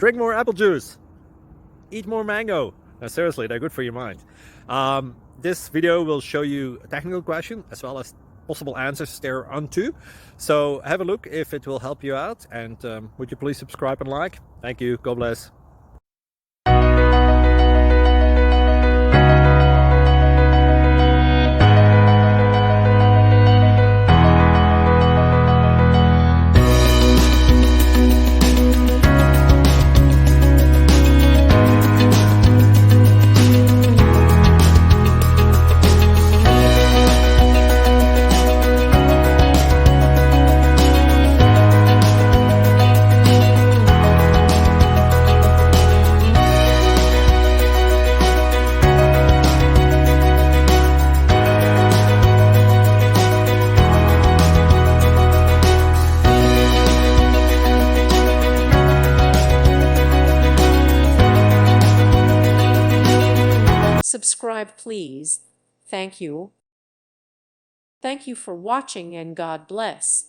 drink more apple juice, eat more mango. No, seriously, they're good for your mind. This video will show you a technical question as well as possible answers thereunto. So have a look if it will help you out, and would you please subscribe and like? Thank you. God bless. Subscribe, please. Thank you. Thank you for watching, and God bless.